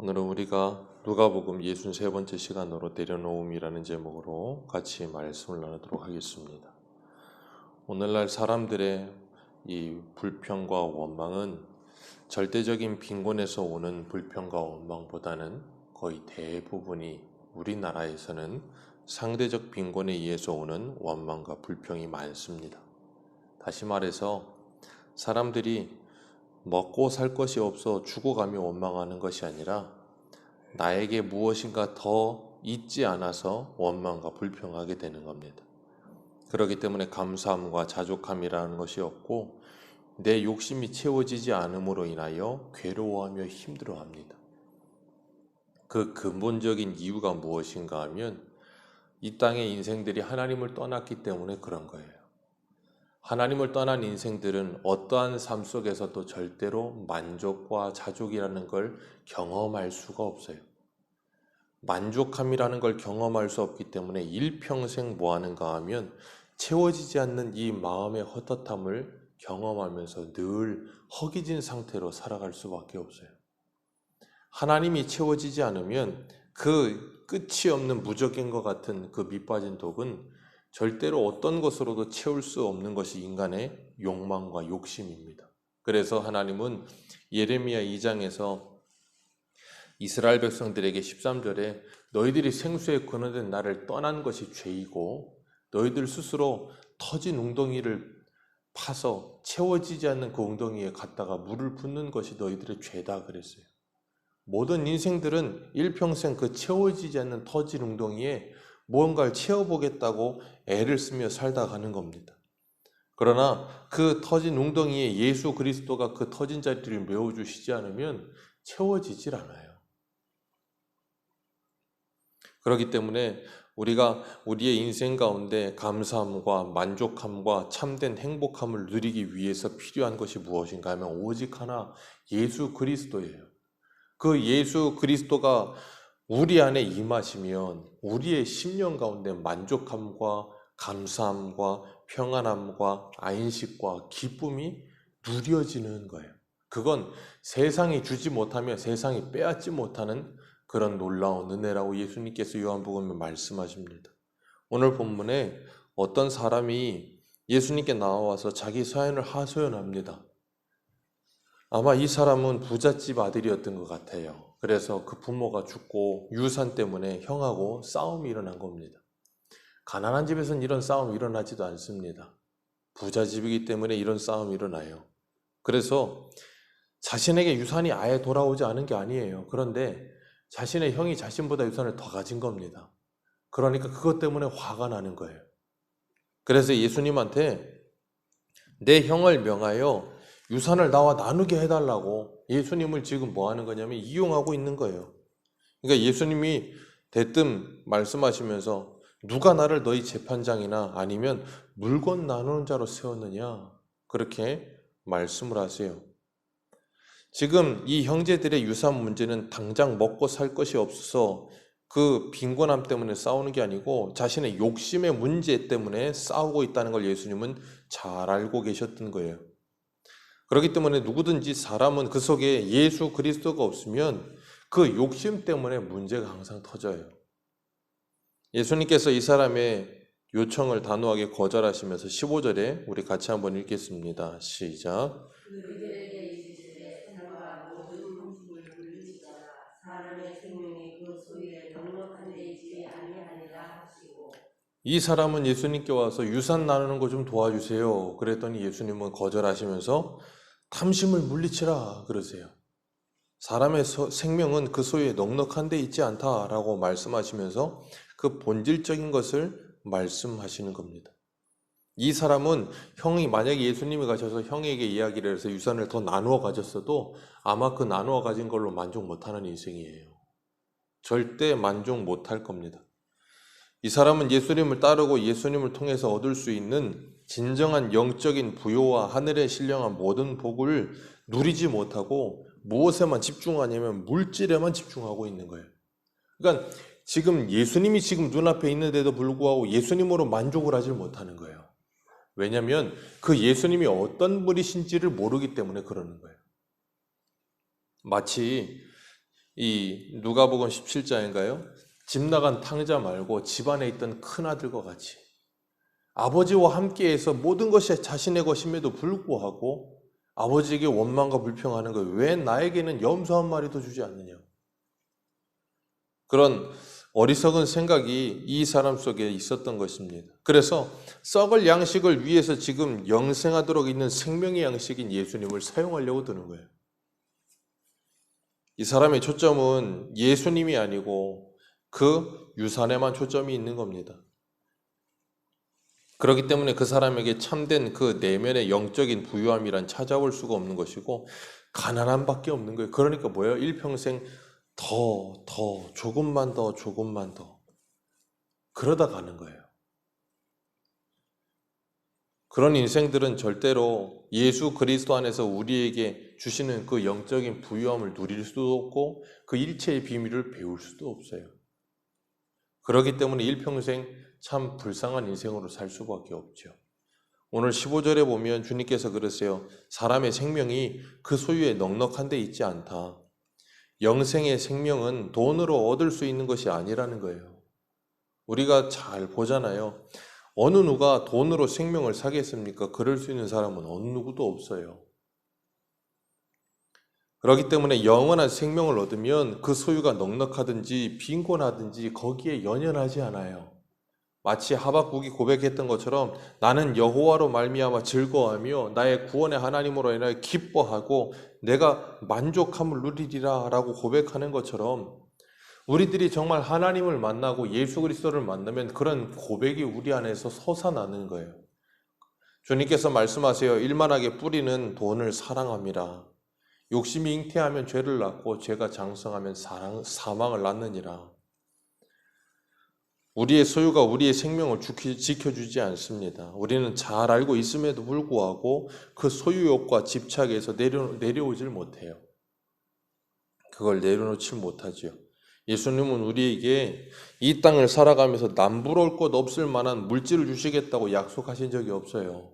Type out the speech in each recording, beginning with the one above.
오늘은 우리가 누가복음 63번째 시간으로 내려놓음이라는 제목으로 같이 말씀을 나누도록 하겠습니다. 오늘날 사람들의 이 불평과 원망은 절대적인 빈곤에서 오는 불평과 원망보다는 거의 대부분이 우리나라에서는 상대적 빈곤에 의해서 오는 원망과 불평이 많습니다. 다시 말해서 사람들이 먹고 살 것이 없어 죽어가며 원망하는 것이 아니라 나에게 무엇인가 더 있지 않아서 원망과 불평하게 되는 겁니다. 그렇기 때문에 감사함과 자족함이라는 것이 없고 내 욕심이 채워지지 않음으로 인하여 괴로워하며 힘들어합니다. 그 근본적인 이유가 무엇인가 하면 이 땅의 인생들이 하나님을 떠났기 때문에 그런 거예요. 하나님을 떠난 인생들은 어떠한 삶 속에서도 절대로 만족과 자족이라는 걸 경험할 수가 없어요. 만족함이라는 걸 경험할 수 없기 때문에 일평생 뭐 하는가 하면 채워지지 않는 이 마음의 헛헛함을 경험하면서 늘 허기진 상태로 살아갈 수밖에 없어요. 하나님이 채워지지 않으면 그 끝이 없는 무적인 것 같은 그 밑빠진 독은 절대로 어떤 것으로도 채울 수 없는 것이 인간의 욕망과 욕심입니다. 그래서 하나님은 예레미야 2장에서 이스라엘 백성들에게 13절에 너희들이 생수의 근원된 나를 떠난 것이 죄이고 너희들 스스로 터진 웅덩이를 파서 채워지지 않는 그 웅덩이에 갔다가 물을 붓는 것이 너희들의 죄다 그랬어요. 모든 인생들은 일평생 그 채워지지 않는 터진 웅덩이에 무언가를 채워보겠다고 애를 쓰며 살다 가는 겁니다. 그러나 그 터진 웅덩이에 예수 그리스도가 그 터진 자리를 메워주시지 않으면 채워지질 않아요. 그렇기 때문에 우리가 우리의 인생 가운데 감사함과 만족함과 참된 행복함을 누리기 위해서 필요한 것이 무엇인가 하면 오직 하나 예수 그리스도예요. 그 예수 그리스도가 우리 안에 임하시면 우리의 심령 가운데 만족함과 감사함과 평안함과 안식과 기쁨이 누려지는 거예요. 그건 세상이 주지 못하며 세상이 빼앗지 못하는 그런 놀라운 은혜라고 예수님께서 요한복음에 말씀하십니다. 오늘 본문에 어떤 사람이 예수님께 나와서 자기 사연을 하소연합니다. 아마 이 사람은 부잣집 아들이었던 것 같아요. 그래서 그 부모가 죽고 유산 때문에 형하고 싸움이 일어난 겁니다. 가난한 집에서는 이런 싸움이 일어나지도 않습니다. 부자집이기 때문에 이런 싸움이 일어나요. 그래서 자신에게 유산이 아예 돌아오지 않은 게 아니에요. 그런데 자신의 형이 자신보다 유산을 더 가진 겁니다. 그러니까 그것 때문에 화가 나는 거예요. 그래서 예수님한테 내 형을 명하여 유산을 나와 나누게 해달라고 예수님을 지금 뭐 하는 거냐면 이용하고 있는 거예요. 그러니까 예수님이 대뜸 말씀하시면서 누가 나를 너희 재판장이나 아니면 물건 나누는 자로 세웠느냐 그렇게 말씀을 하세요. 지금 이 형제들의 유산 문제는 당장 먹고 살 것이 없어서 그 빈곤함 때문에 싸우는 게 아니고 자신의 욕심의 문제 때문에 싸우고 있다는 걸 예수님은 잘 알고 계셨던 거예요. 그렇기 때문에 누구든지 사람은 그 속에 예수 그리스도가 없으면 그 욕심 때문에 문제가 항상 터져요. 예수님께서 이 사람의 요청을 단호하게 거절하시면서 15절에 우리 같이 한번 읽겠습니다. 시작. 그들에게 이르시되 산과 모든 음식을 물리시거나 사람의 생명이 그 소유에 넉넉한 데 있지 아니하니라 하시고. 이 사람은 예수님께 와서 유산 나누는 거 좀 도와주세요. 그랬더니 예수님은 거절하시면서 탐심을 물리치라 그러세요. 사람의 생명은 그 소유에 넉넉한 데 있지 않다라고 말씀하시면서 그 본질적인 것을 말씀하시는 겁니다. 이 사람은 형이 만약에 예수님이 가셔서 형에게 이야기를 해서 유산을 더 나누어 가졌어도 아마 그 나누어 가진 걸로 만족 못하는 인생이에요. 절대 만족 못할 겁니다. 이 사람은 예수님을 따르고 예수님을 통해서 얻을 수 있는 진정한 영적인 부요와 하늘의 신령한 모든 복을 누리지 못하고 무엇에만 집중하냐면 물질에만 집중하고 있는 거예요. 그러니까 지금 예수님이 지금 눈앞에 있는데도 불구하고 예수님으로 만족을 하지 못하는 거예요. 왜냐하면 그 예수님이 어떤 분이신지를 모르기 때문에 그러는 거예요. 마치 이 누가복음 17장인가요? 집 나간 탕자 말고 집안에 있던 큰아들과 같이 아버지와 함께해서 모든 것이 자신의 것임에도 불구하고 아버지에게 원망과 불평하는 거예요. 왜 나에게는 염소 한 마리도 주지 않느냐. 그런 어리석은 생각이 이 사람 속에 있었던 것입니다. 그래서 썩을 양식을 위해서 지금 영생하도록 있는 생명의 양식인 예수님을 사용하려고 드는 거예요. 이 사람의 초점은 예수님이 아니고 그 유산에만 초점이 있는 겁니다. 그렇기 때문에 그 사람에게 참된 그 내면의 영적인 부유함이란 찾아볼 수가 없는 것이고 가난함밖에 없는 거예요. 그러니까 뭐예요? 일평생 더, 조금만 더 그러다 가는 거예요. 그런 인생들은 절대로 예수 그리스도 안에서 우리에게 주시는 그 영적인 부유함을 누릴 수도 없고 그 일체의 비밀을 배울 수도 없어요. 그렇기 때문에 일평생 참 불쌍한 인생으로 살 수밖에 없죠. 오늘 15절에 보면 주님께서 그러세요. 사람의 생명이 그 소유에 넉넉한 데 있지 않다. 영생의 생명은 돈으로 얻을 수 있는 것이 아니라는 거예요. 우리가 잘 보잖아요. 어느 누가 돈으로 생명을 사겠습니까? 그럴 수 있는 사람은 어느 누구도 없어요. 그렇기 때문에 영원한 생명을 얻으면 그 소유가 넉넉하든지 빈곤하든지 거기에 연연하지 않아요. 마치 하박국이 고백했던 것처럼 나는 여호와로 말미암아 즐거워하며 나의 구원의 하나님으로 인하여 기뻐하고 내가 만족함을 누리리라 라고 고백하는 것처럼 우리들이 정말 하나님을 만나고 예수 그리스도를 만나면 그런 고백이 우리 안에서 솟아나는 거예요. 주님께서 말씀하세요. 일만하게 뿌리는 돈을 사랑함이라. 욕심이 잉태하면 죄를 낳고 죄가 장성하면 사망을 낳느니라. 우리의 소유가 우리의 생명을 지켜주지 않습니다. 우리는 잘 알고 있음에도 불구하고 그 소유욕과 집착에서 내려오질 못해요. 그걸 내려놓지 못하지요. 예수님은 우리에게 이 땅을 살아가면서 남부러울 것 없을 만한 물질을 주시겠다고 약속하신 적이 없어요.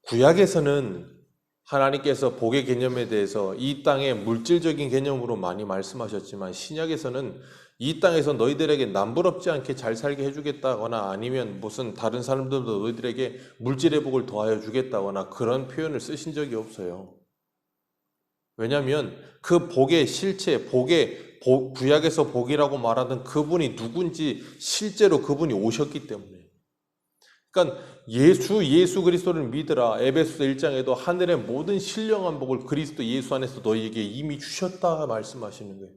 구약에서는 하나님께서 복의 개념에 대해서 이 땅의 물질적인 개념으로 많이 말씀하셨지만 신약에서는 이 땅에서 너희들에게 남부럽지 않게 잘 살게 해주겠다거나 아니면 무슨 다른 사람들도 너희들에게 물질의 복을 더하여 주겠다거나 그런 표현을 쓰신 적이 없어요. 왜냐하면 그 복의 실체, 구약에서 복이라고 말하던 그분이 누군지 실제로 그분이 오셨기 때문에. 그러니까 예수 그리스도를 믿으라. 에베소서 1장에도 하늘의 모든 신령한 복을 그리스도 예수 안에서 너희에게 이미 주셨다 말씀하시는 거예요.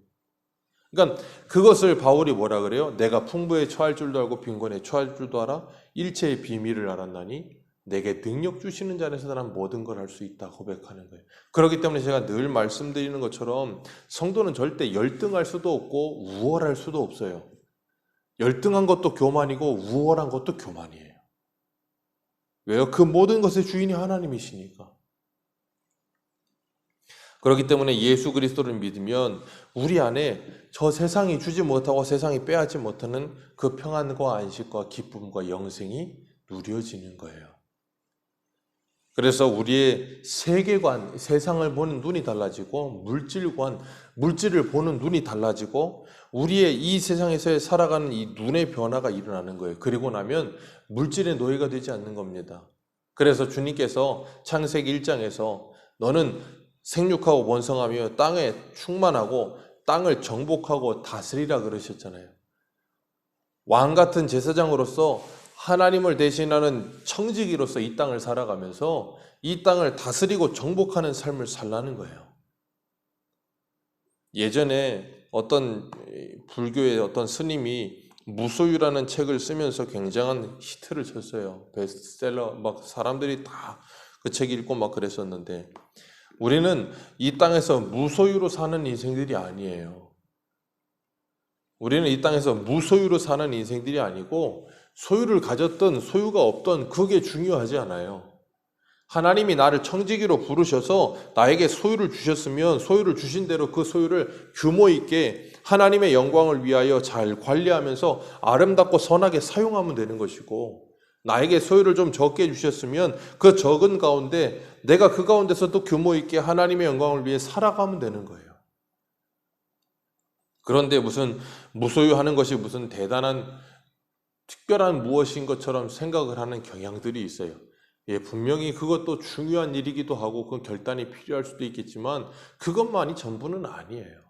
그러니까 그것을 바울이 뭐라 그래요? 내가 풍부에 처할 줄도 알고 빈곤에 처할 줄도 알아 일체의 비밀을 알았나니 내게 능력 주시는 자 안에서 난 모든 걸 할 수 있다 고백하는 거예요. 그렇기 때문에 제가 늘 말씀드리는 것처럼 성도는 절대 열등할 수도 없고 우월할 수도 없어요. 열등한 것도 교만이고 우월한 것도 교만이에요. 왜요? 그 모든 것의 주인이 하나님이시니까. 그렇기 때문에 예수 그리스도를 믿으면 우리 안에 저 세상이 주지 못하고 세상이 빼앗지 못하는 그 평안과 안식과 기쁨과 영생이 누려지는 거예요. 그래서 우리의 세계관, 세상을 보는 눈이 달라지고 물질관, 물질을 보는 눈이 달라지고 우리의 이 세상에서 살아가는 이 눈의 변화가 일어나는 거예요. 그리고 나면 물질의 노예가 되지 않는 겁니다. 그래서 주님께서 창세기 1장에서 너는 생육하고 번성하며 땅에 충만하고 땅을 정복하고 다스리라 그러셨잖아요. 왕 같은 제사장으로서 하나님을 대신하는 청지기로서 이 땅을 살아가면서 이 땅을 다스리고 정복하는 삶을 살라는 거예요. 예전에 어떤 불교의 어떤 스님이 무소유라는 책을 쓰면서 굉장한 히트를 쳤어요. 베스트셀러 막 사람들이 다 그 책 읽고 막 그랬었는데 우리는 이 땅에서 무소유로 사는 인생들이 아니에요. 우리는 이 땅에서 무소유로 사는 인생들이 아니고 소유를 가졌던 소유가 없던 그게 중요하지 않아요. 하나님이 나를 청지기로 부르셔서 나에게 소유를 주셨으면 소유를 주신 대로 그 소유를 규모 있게 하나님의 영광을 위하여 잘 관리하면서 아름답고 선하게 사용하면 되는 것이고 나에게 소유를 좀 적게 주셨으면 그 적은 가운데 내가 그 가운데서 또 규모 있게 하나님의 영광을 위해 살아가면 되는 거예요. 그런데 무슨 무소유하는 것이 무슨 대단한 특별한 무엇인 것처럼 생각을 하는 경향들이 있어요. 예, 분명히 그것도 중요한 일이기도 하고 그 결단이 필요할 수도 있겠지만 그것만이 전부는 아니에요.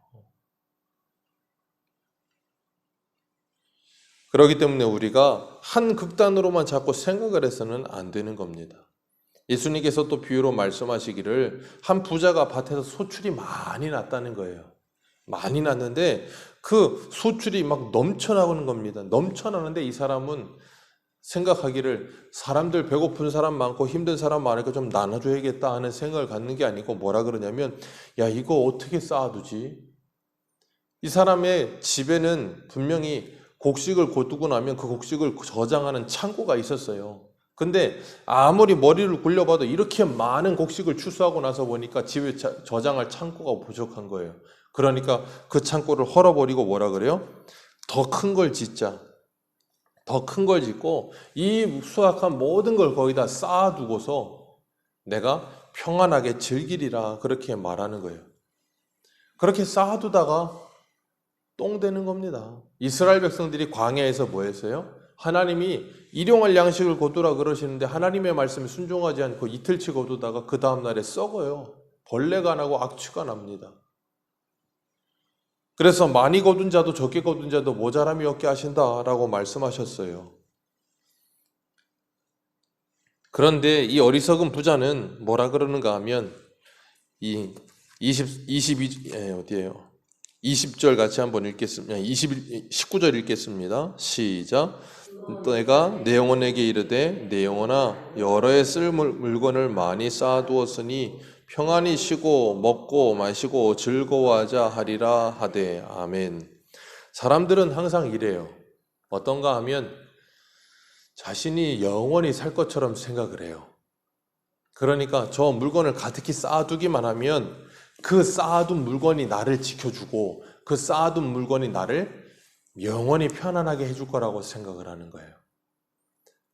그렇기 때문에 우리가 한 극단으로만 자꾸 생각을 해서는 안 되는 겁니다. 예수님께서 또 비유로 말씀하시기를 한 부자가 밭에서 소출이 많이 났다는 거예요. 많이 났는데 그 소출이 막 넘쳐나오는 겁니다. 넘쳐나는데 이 사람은 생각하기를 사람들 배고픈 사람 많고 힘든 사람 많으니까 좀 나눠줘야겠다 하는 생각을 갖는 게 아니고 뭐라 그러냐면 야 이거 어떻게 쌓아두지? 이 사람의 집에는 분명히 곡식을 거두고 나면 그 곡식을 저장하는 창고가 있었어요. 근데 아무리 머리를 굴려봐도 이렇게 많은 곡식을 추수하고 나서 보니까 집에 저장할 창고가 부족한 거예요. 그러니까 그 창고를 헐어버리고 뭐라 그래요? 더 큰 걸 짓자. 더 큰 걸 짓고 이 수확한 모든 걸 거기다 쌓아두고서 내가 평안하게 즐기리라 그렇게 말하는 거예요. 그렇게 쌓아두다가 똥 되는 겁니다. 이스라엘 백성들이 광야에서 뭐 했어요? 하나님이 일용할 양식을 거두라 그러시는데 하나님의 말씀에 순종하지 않고 이틀치 거두다가 그 다음날에 썩어요. 벌레가 나고 악취가 납니다. 그래서 많이 거둔 자도 적게 거둔 자도 모자람이 없게 하신다라고 말씀하셨어요. 그런데 이 어리석은 부자는 뭐라 그러는가 하면 이 20절 같이 한번 읽겠습니다. 19절 읽겠습니다. 시작. 내가 내 영혼에게 이르되 내 영혼아 여러 해 쓸 물건을 많이 쌓아두었으니 평안히 쉬고 먹고 마시고 즐거워하자 하리라 하되 아멘. 사람들은 항상 이래요. 어떤가 하면 자신이 영원히 살 것처럼 생각을 해요. 그러니까 저 물건을 가득히 쌓아두기만 하면 그 쌓아둔 물건이 나를 지켜주고 그 쌓아둔 물건이 나를 영원히 편안하게 해줄 거라고 생각을 하는 거예요.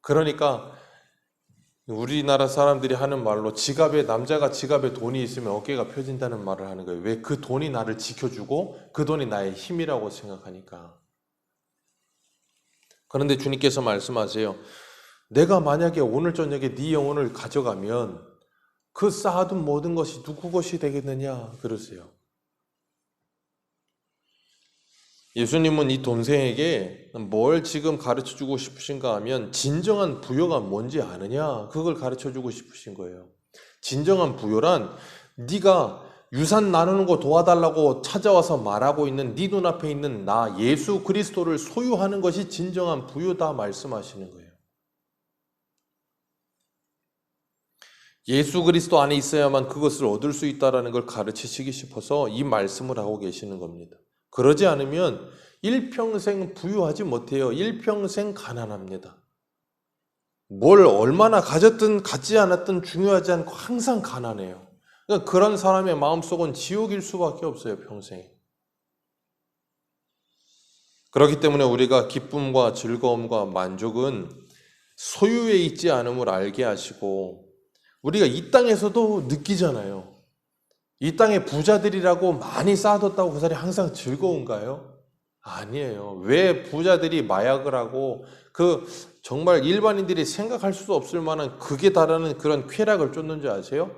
그러니까 우리나라 사람들이 하는 말로 남자가 지갑에 돈이 있으면 어깨가 펴진다는 말을 하는 거예요. 왜? 그 돈이 나를 지켜주고 그 돈이 나의 힘이라고 생각하니까. 그런데 주님께서 말씀하세요. 내가 만약에 오늘 저녁에 네 영혼을 가져가면 그 쌓아둔 모든 것이 누구 것이 되겠느냐 그러세요. 예수님은 이 동생에게 뭘 지금 가르쳐주고 싶으신가 하면 진정한 부요가 뭔지 아느냐 그걸 가르쳐주고 싶으신 거예요. 진정한 부요란 네가 유산 나누는 거 도와달라고 찾아와서 말하고 있는 네 눈앞에 있는 나 예수 그리스도를 소유하는 것이 진정한 부요다 말씀하시는 거예요. 예수 그리스도 안에 있어야만 그것을 얻을 수 있다는 걸 가르치시기 싶어서 이 말씀을 하고 계시는 겁니다. 그러지 않으면 일평생 부유하지 못해요. 일평생 가난합니다. 뭘 얼마나 가졌든 갖지 않았든 중요하지 않고 항상 가난해요. 그러니까 그런 사람의 마음속은 지옥일 수밖에 없어요. 평생. 그렇기 때문에 우리가 기쁨과 즐거움과 만족은 소유에 있지 않음을 알게 하시고 우리가 이 땅에서도 느끼잖아요. 이 땅에 부자들이라고 많이 쌓아뒀다고 그 사람이 항상 즐거운가요? 아니에요. 왜 부자들이 마약을 하고 정말 일반인들이 생각할 수도 없을 만한 극에 달하는 그런 쾌락을 쫓는지 아세요?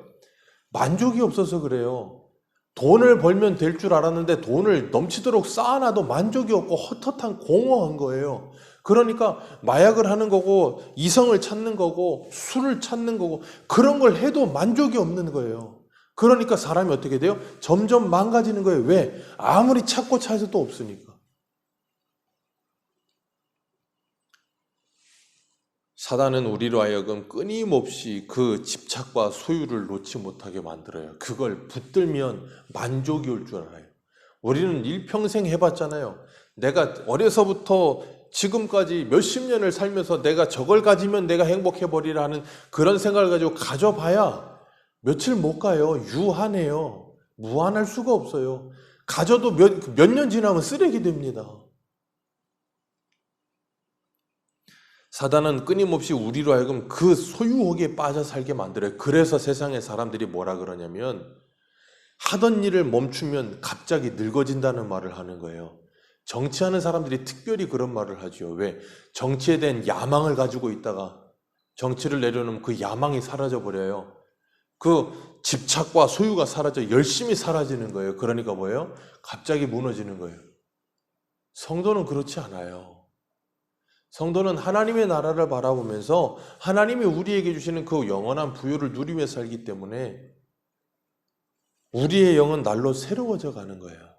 만족이 없어서 그래요. 돈을 벌면 될 줄 알았는데 돈을 넘치도록 쌓아놔도 만족이 없고 헛헛한 공허한 거예요. 그러니까 마약을 하는 거고 이성을 찾는 거고 술을 찾는 거고 그런 걸 해도 만족이 없는 거예요. 그러니까 사람이 어떻게 돼요? 점점 망가지는 거예요. 왜? 아무리 찾고 찾아도 없으니까. 사단은 우리로 하여금 끊임없이 그 집착과 소유를 놓지 못하게 만들어요. 그걸 붙들면 만족이 올 줄 알아요. 우리는 일평생 해봤잖아요. 내가 어려서부터 지금까지 몇십 년을 살면서 내가 저걸 가지면 내가 행복해버리라 하는 그런 생각을 가지고 가져봐야 며칠 못 가요. 유한해요. 무한할 수가 없어요. 가져도 몇 년 지나면 쓰레기 됩니다. 사단은 끊임없이 우리로 하여금 그 소유욕에 빠져 살게 만들어요. 그래서 세상의 사람들이 뭐라 그러냐면 하던 일을 멈추면 갑자기 늙어진다는 말을 하는 거예요. 정치하는 사람들이 특별히 그런 말을 하죠. 왜? 정치에 대한 야망을 가지고 있다가 정치를 내려놓으면 그 야망이 사라져 버려요. 그 집착과 소유가 사라져 열심히 사라지는 거예요. 그러니까 뭐예요? 갑자기 무너지는 거예요. 성도는 그렇지 않아요. 성도는 하나님의 나라를 바라보면서 하나님이 우리에게 주시는 그 영원한 부요를 누리며 살기 때문에 우리의 영은 날로 새로워져 가는 거예요.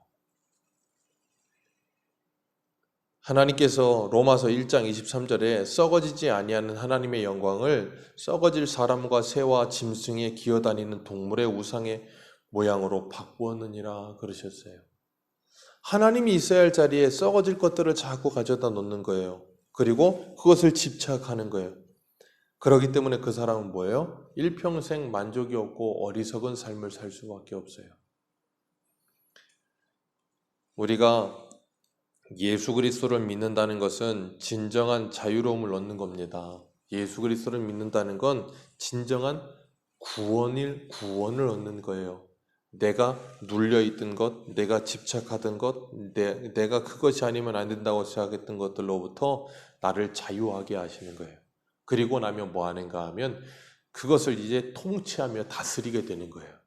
하나님께서 로마서 1장 23절에 썩어지지 아니하는 하나님의 영광을 썩어질 사람과 새와 짐승에 기어다니는 동물의 우상의 모양으로 바꾸었느니라 그러셨어요. 하나님이 있어야 할 자리에 썩어질 것들을 자꾸 가져다 놓는 거예요. 그리고 그것을 집착하는 거예요. 그렇기 때문에 그 사람은 뭐예요? 일평생 만족이 없고 어리석은 삶을 살 수밖에 없어요. 우리가 예수 그리스도를 믿는다는 것은 진정한 자유로움을 얻는 겁니다. 예수 그리스도를 믿는다는 건 진정한 구원을 얻는 거예요. 내가 눌려있던 것, 내가 집착하던 것, 내가 그것이 아니면 안 된다고 생각했던 것들로부터 나를 자유하게 하시는 거예요. 그리고 나면 뭐 하는가 하면 그것을 이제 통치하며 다스리게 되는 거예요.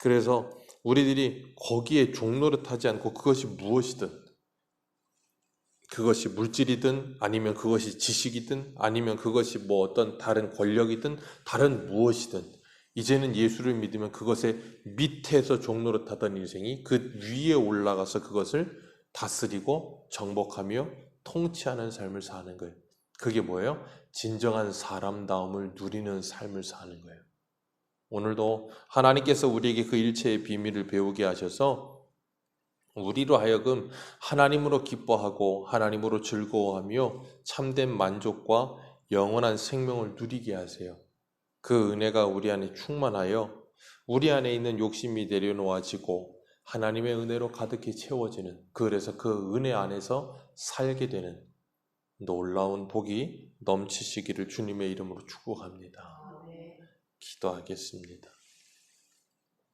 그래서 우리들이 거기에 종노릇하지 않고 그것이 무엇이든, 그것이 물질이든 아니면 그것이 지식이든 아니면 그것이 뭐 어떤 다른 권력이든 다른 무엇이든 이제는 예수를 믿으면 그것의 밑에서 종노릇하던 인생이 그 위에 올라가서 그것을 다스리고 정복하며 통치하는 삶을 사는 거예요. 그게 뭐예요? 진정한 사람다움을 누리는 삶을 사는 거예요. 오늘도 하나님께서 우리에게 그 일체의 비밀을 배우게 하셔서 우리로 하여금 하나님으로 기뻐하고 하나님으로 즐거워하며 참된 만족과 영원한 생명을 누리게 하세요. 그 은혜가 우리 안에 충만하여 우리 안에 있는 욕심이 내려놓아지고 하나님의 은혜로 가득히 채워지는, 그래서 그 은혜 안에서 살게 되는 놀라운 복이 넘치시기를 주님의 이름으로 축복합니다. 기도하겠습니다.